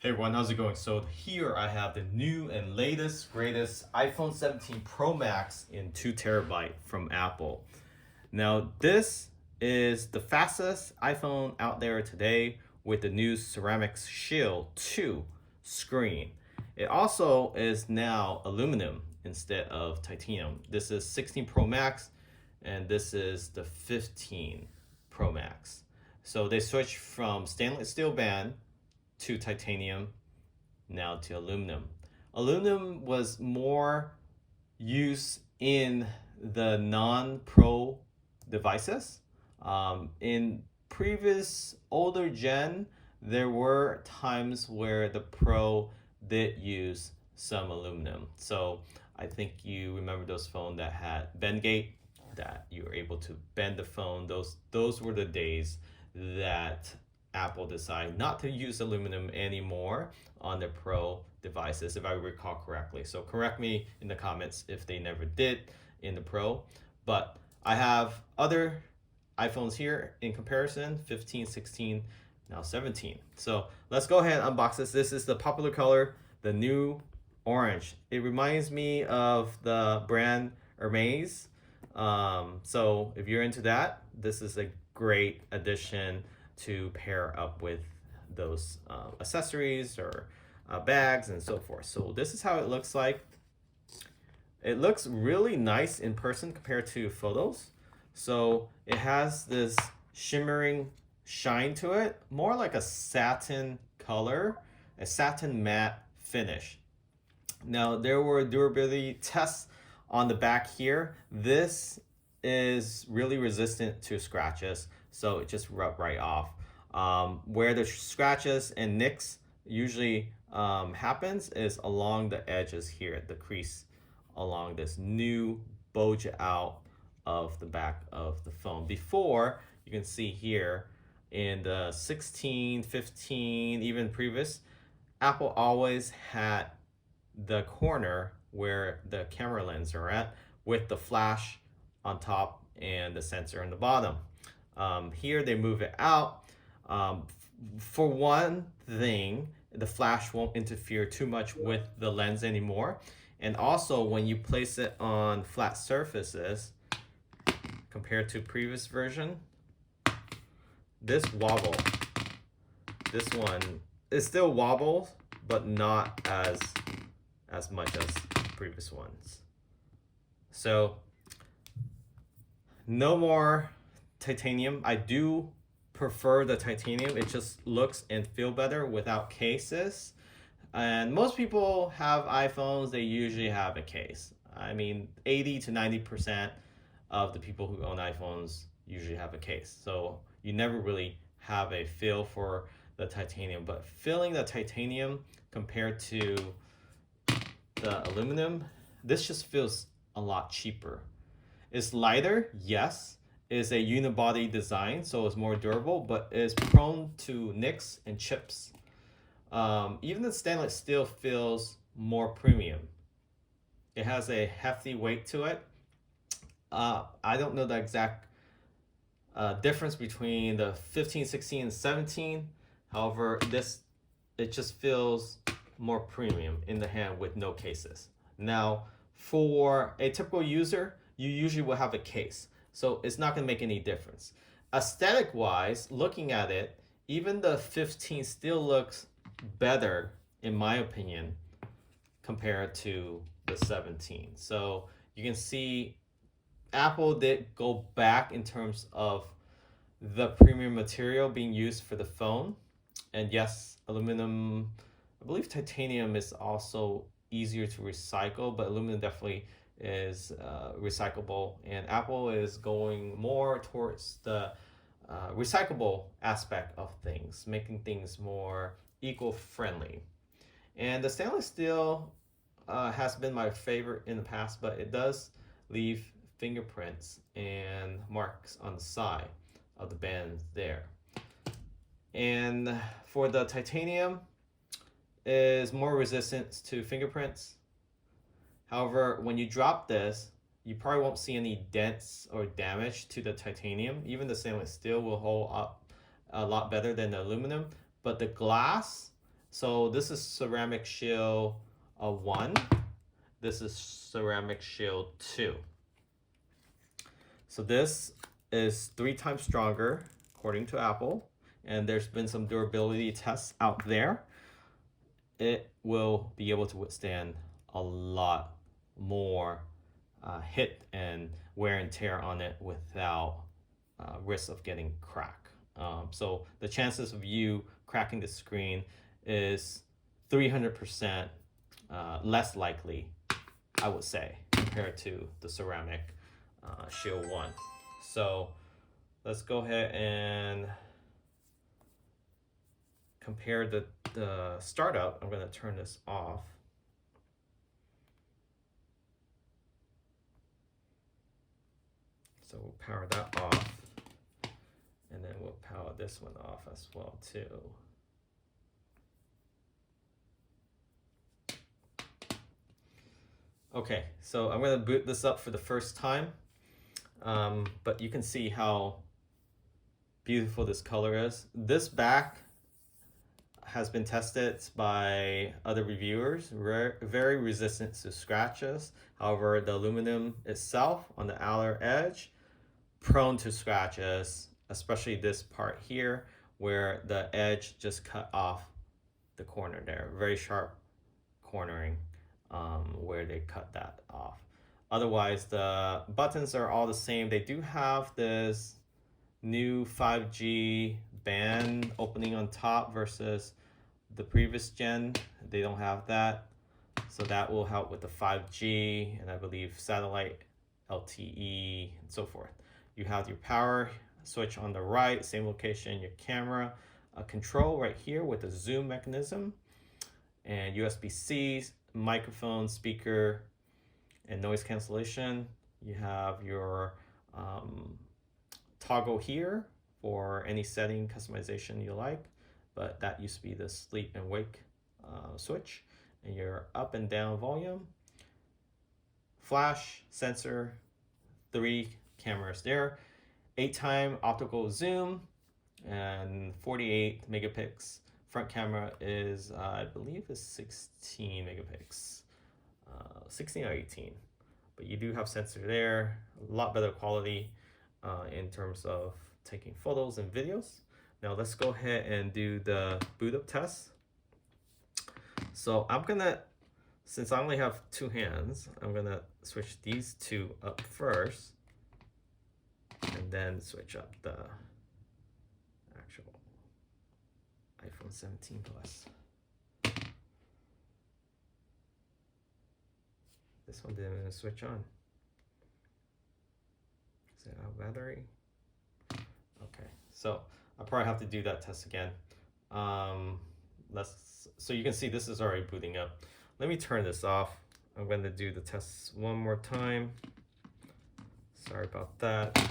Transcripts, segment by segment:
Hey everyone, how's it going? So here I have the new and latest, greatest iPhone 17 Pro Max in 2 TB from Apple. Now this is the fastest iPhone out there today with the new Ceramic Shield 2 screen. It also is now aluminum instead of titanium. This is 16 Pro Max and this is the 15 Pro Max. So they switched from stainless steel band to titanium, now to aluminum. Aluminum was more used in the non-pro devices. In previous older gen, there were times where the pro did use some aluminum. So I think you remember those phones that had bend gate, that you were able to bend the phone. Those were the days that Apple decided not to use aluminum anymore on their Pro devices, if I recall correctly. So correct me in the comments if they never did in the Pro. But I have other iPhones here in comparison, 15, 16, now 17. So let's go ahead and unbox this. This is the popular color, the new orange. It reminds me of the brand Hermes. So if you're into that, this is a great addition to pair up with those accessories or bags and so forth. So this is how it looks like. It looks really nice in person compared to photos. So it has this shimmering shine to it, more like a satin color, a satin matte finish. Now there were durability tests on the back here. This is really resistant to scratches, so it just rubbed right off. Where the scratches and nicks usually happens is along the edges here, the crease along this new bulge out of the back of the phone. Before, you can see here in the 16, 15, even previous, Apple always had the corner where the camera lens are at with the flash on top and the sensor on the bottom. Here they move it out. For one thing, the flash won't interfere too much with the lens anymore. And also when you place it on flat surfaces, compared to previous version, this wobble, this one, it still wobbles, but not as much as previous ones. So no more titanium. I do prefer the titanium. It just looks and feel better without cases. And most people have iPhones, they usually have a case. I mean, 80 to 90% of the people who own iPhones usually have a case. So you never really have a feel for the titanium. But feeling the titanium compared to the aluminum, this just feels a lot cheaper. It's lighter, yes. It's a unibody design, so it's more durable, but it's prone to nicks and chips. Even the stainless steel feels more premium. It has a hefty weight to it. I don't know the exact difference between the 15, 16, and 17. However, it just feels more premium in the hand with no cases. Now, for a typical user, you usually will have a case, so it's not going to make any difference. Aesthetic wise, looking at it, even the 15 still looks better, in my opinion, compared to the 17. So you can see Apple did go back in terms of the premium material being used for the phone. And yes, aluminum, I believe titanium is also easier to recycle, but aluminum definitely is recyclable. And Apple is going more towards the recyclable aspect of things, making things more eco-friendly. And the stainless steel has been my favorite in the past, but it does leave fingerprints and marks on the side of the band there. And for the titanium, is more resistant to fingerprints. However, when you drop this, you probably won't see any dents or damage to the titanium. Even the stainless steel will hold up a lot better than the aluminum, but the glass So this is ceramic shield 1. This is ceramic shield 2. So this is 3 times stronger according to Apple, and there's been some durability tests out there. It will be able to withstand a lot more hit and wear and tear on it without risk of getting crack. So the chances of you cracking the screen is 300% less likely, I would say, compared to the ceramic Shield 1. So let's go ahead and compare the startup. I'm going to turn this off. So we'll power that off, and then we'll power this one off as well too. Okay, so I'm going to boot this up for the first time, but you can see how beautiful this color is. This back has been tested by other reviewers, very resistant to scratches. However, the aluminum itself on the outer edge, prone to scratches, especially this part here where the edge just cut off the corner there. Very sharp cornering where they cut that off. Otherwise, the buttons are all the same. They do have this new 5G band opening on top versus the previous gen. They don't have that. So that will help with the 5G and I believe satellite, LTE, and so forth. You have your power switch on the right, same location, your camera, a control right here with a zoom mechanism, and USB-C, microphone, speaker, and noise cancellation. You have your toggle here for any setting customization you like, but that used to be the sleep and wake switch, and your up and down volume, flash, sensor, 3 cameras there, 8-time optical zoom, and 48 megapixels. Front camera is, I believe, is 16 megapixels, 16 or 18. But you do have sensor there, a lot better quality in terms of taking photos and videos. Now let's go ahead and do the boot up test. So I'm gonna, since I only have 2 hands, I'm gonna switch these 2 up first, and then switch up the actual iPhone 17 Plus. This one didn't even switch on. Is it out battery? Okay, so I'll probably have to do that test again. So you can see this is already booting up. Let me turn this off. I'm going to do the test one more time. Sorry about that.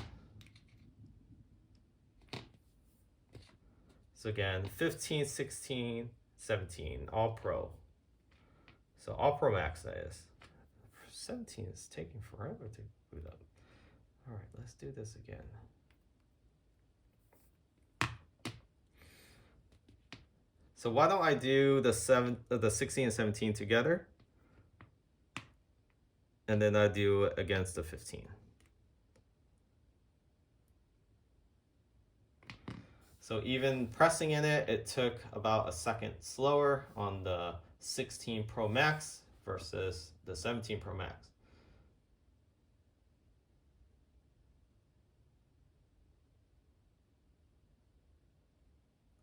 So again, 15, 16, 17, all Pro. So all Pro Max that is. 17 is taking forever to boot up. All right, let's do this again. So why don't I do the 16 and 17 together, and then I do it against the 15. So even pressing in it, it took about a second slower on the 16 Pro Max versus the 17 Pro Max.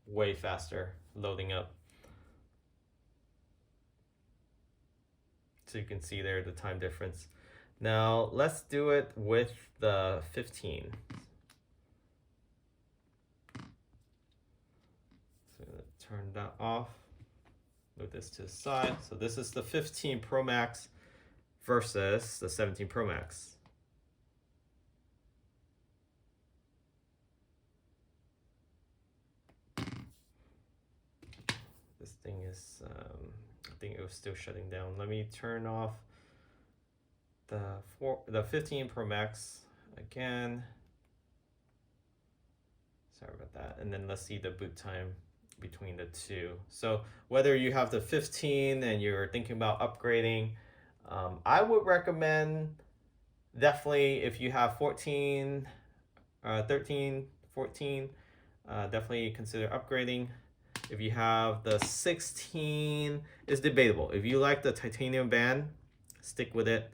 Way faster loading up. So you can see there the time difference. Now let's do it with the 15. So I'm gonna turn that off. Move this to the side. So this is the 15 Pro Max versus the 17 Pro Max. This thing is, I think it was still shutting down. Let me turn off the 15 Pro Max again. Sorry about that. And then let's see the boot time between the two. So whether you have the 15 and you're thinking about upgrading, I would recommend definitely if you have 14, 13, 14, definitely consider upgrading. If you have the 16, it's debatable. If you like the titanium band, stick with it.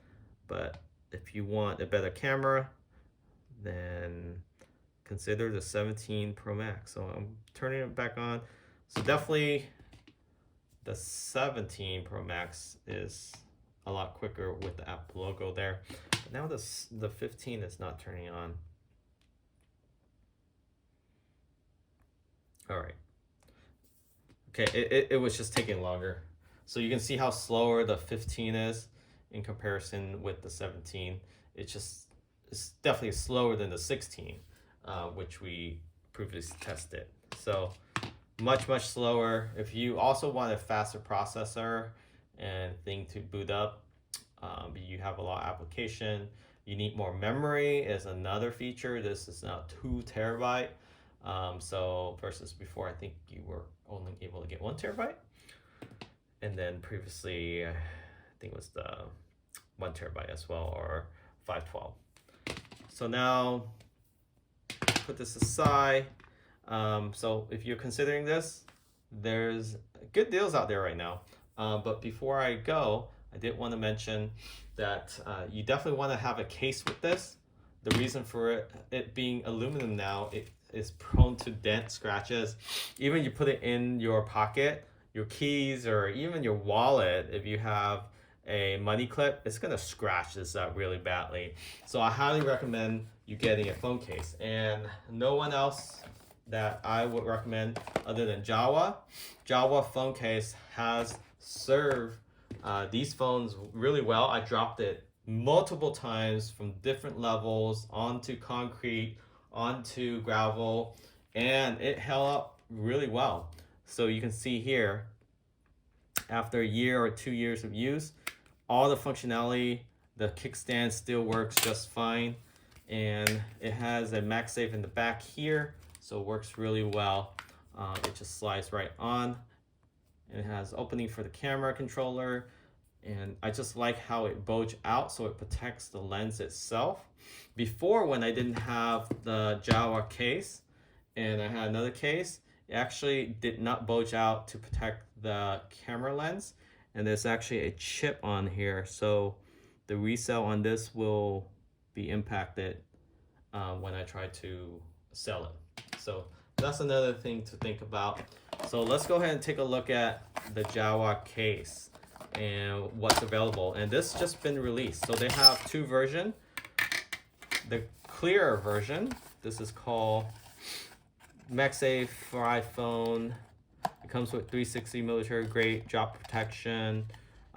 But if you want a better camera, then consider the 17 Pro Max. So I'm turning it back on. So definitely the 17 Pro Max is a lot quicker with the Apple logo there. But now the 15 is not turning on. All right. Okay, it was just taking longer. So you can see how slower the 15 is in comparison with the 17. It's definitely slower than the 16, which we previously tested. So much slower. If you also want a faster processor and thing to boot up, you have a lot of application. You need more memory is another feature. This is now 2 terabyte. So versus before, I think you were only able to get 1 terabyte. And then previously, I think it was the 1 terabyte as well, or 512. So now put this aside. So if you're considering this, there's good deals out there right now. But before I go, I did want to mention that you definitely want to have a case with this. The reason for it being aluminum now, it is prone to dent, scratches. Even you put it in your pocket, your keys, or even your wallet, if you have a money clip, it's gonna scratch this up really badly. So I highly recommend you getting a phone case. And no one else that I would recommend other than Jawa. Jawa phone case has served these phones really well. I dropped it multiple times from different levels onto concrete, onto gravel, and it held up really well. So you can see here, after a year or 2 years of use, all the functionality, the kickstand still works just fine. And it has a MagSafe in the back here, so it works really well. It just slides right on. And it has opening for the camera controller. And I just like how it bulges out so it protects the lens itself. Before, when I didn't have the Jawa case and I had another case, it actually did not bulge out to protect the camera lens. And there's actually a chip on here, so the resale on this will be impacted when I try to sell it. So that's another thing to think about. So let's go ahead and take a look at the Jawa case and what's available. And this just been released. So they have 2 versions. The clear version, this is called MagSafe for iPhone. It comes with 360 military grade drop protection,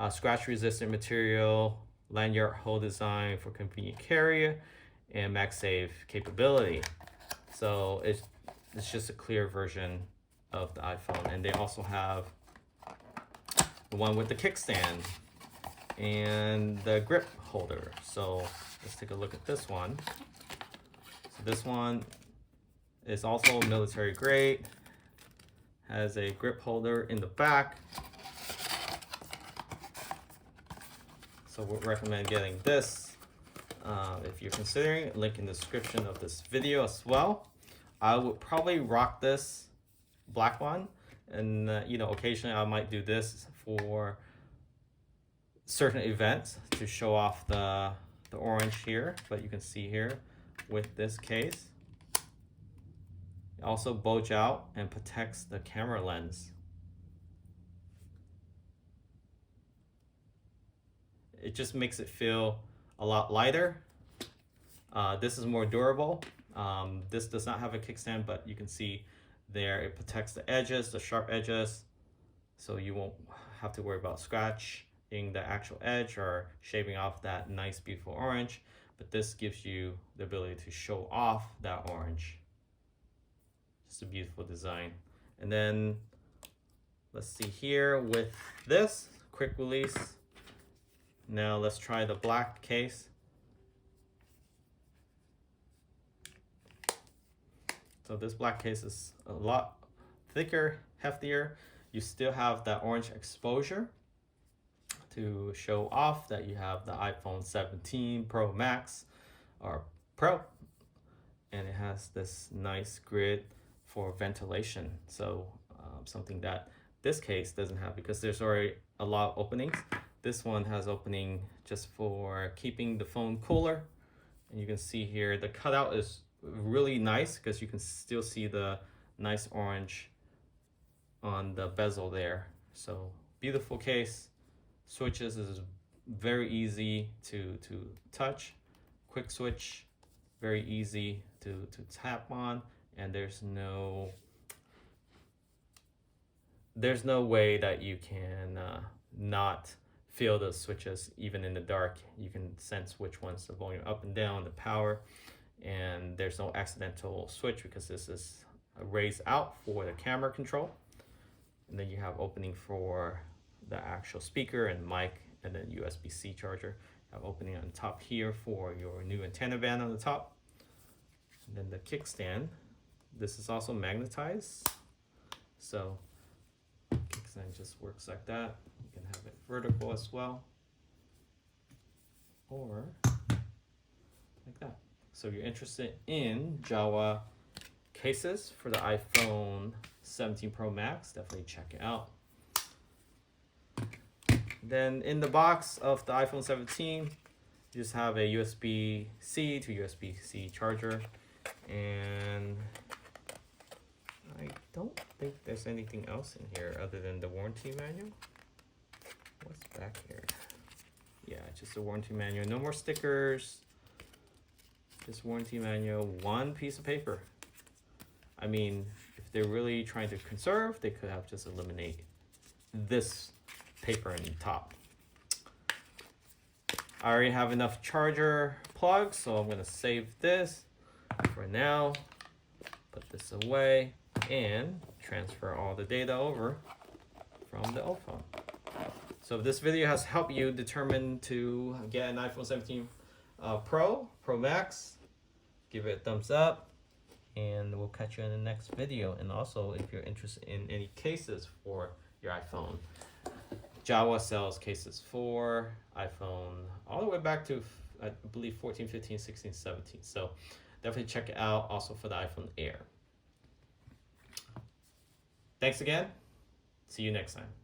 scratch resistant material, lanyard hole design for convenient carry, and MagSafe capability. So it's just a clear version of the iPhone. And they also have the one with the kickstand and the grip holder. So let's take a look at this one. So this one is also military grade, has a grip holder in the back. So we'd recommend getting this. If you're considering, link in the description of this video as well. I would probably rock this black one, and occasionally I might do this for certain events to show off the orange here. But you can see here with this case, it also bulges out and protects the camera lens. It just makes it feel a lot lighter. This is more durable. This does not have a kickstand, but you can see there it protects the edges, the sharp edges, so you won't have to worry about scratching the actual edge or shaving off that nice beautiful orange. But this gives you the ability to show off that orange. Just a beautiful design. And then let's see here with this quick release. Now let's try the black case. So this black case is a lot thicker, heftier. You still have that orange exposure to show off that you have the iPhone 17 Pro Max or Pro, and it has this nice grid for ventilation. So something that this case doesn't have because there's already a lot of openings. This one has opening just for keeping the phone cooler. And you can see here the cutout is really nice because you can still see the nice orange on the bezel there. So beautiful case. Switches is very easy to touch. Quick switch, very easy to tap on, and there's no way that you can not feel the switches even in the dark. You can sense which one's the volume up and down, the power, and there's no accidental switch because this is raised out for the camera control. And then you have opening for the actual speaker and mic, and then USB-C charger. You have opening on top here for your new antenna band on the top. And then the kickstand. This is also magnetized. So kickstand just works like that. You can have it vertical as well, or like that. So if you're interested in Jawa cases for the iPhone 17 Pro Max, definitely check it out. Then in the box of the iPhone 17, you just have a USB-C to USB-C charger, and I don't think there's anything else in here other than the warranty manual. What's back here? Yeah, just a warranty manual. No more stickers. Just warranty manual, one piece of paper. I mean, if they're really trying to conserve, they could have just eliminate this paper in the top. I already have enough charger plugs, so I'm gonna save this for now, put this away, and transfer all the data over from the old phone. So if this video has helped you determine to get an iPhone 17 Pro Max, give it a thumbs up, and we'll catch you in the next video. And also, if you're interested in any cases for your iPhone, Jawa sells cases for iPhone all the way back to, I believe, 14, 15, 16, 17. So definitely check it out, also for the iPhone Air. Thanks again. See you next time.